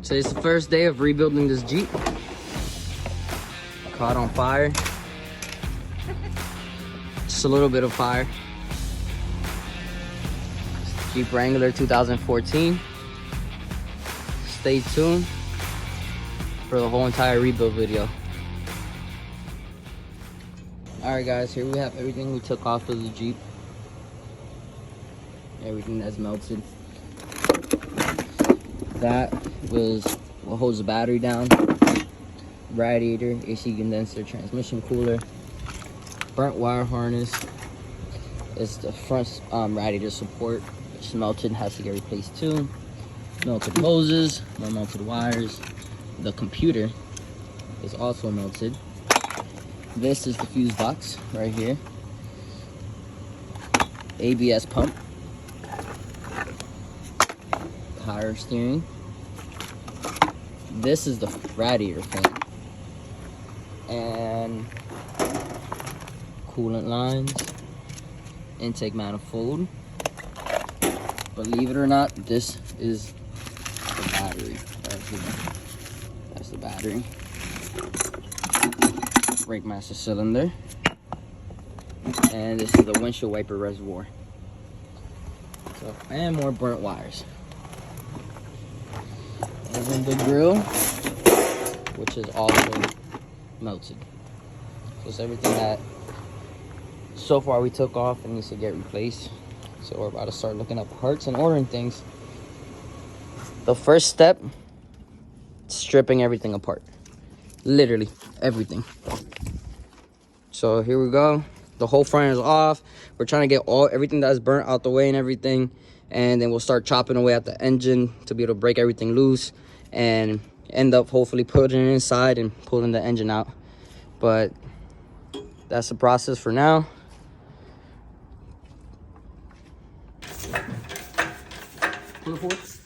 Today's the first day of rebuilding this Jeep. Caught on fire. Just a little bit of fire. Jeep Wrangler 2014. Stay tuned for the whole entire rebuild video. Alright guys, here we have everything we took off of the Jeep. Everything that's melted. That was what holds the battery down. Radiator, AC condenser, transmission cooler, burnt wire harness. It's the front radiator support, which melted, has to get replaced too. Melted hoses, more melted wires. The computer is also melted. This is the fuse box right here. ABS pump. Power steering. This is the radiator fan. And coolant lines. Intake manifold. Believe it or not, this is the battery right here. That's the battery. Brake master cylinder. And this is the windshield wiper reservoir. So, and more burnt wires. And then the grill, which is also melted. So it's everything that so far we took off and needs to get replaced. So we're about to start looking up parts and ordering things. The first step, stripping everything apart. Literally everything. So here we go. The whole front is off. We're trying to get everything that's burnt out the way and everything. And then we'll start chopping away at the engine to be able to break everything loose and end up hopefully putting it inside and pulling the engine out. But that's the process for now. Pull it forward.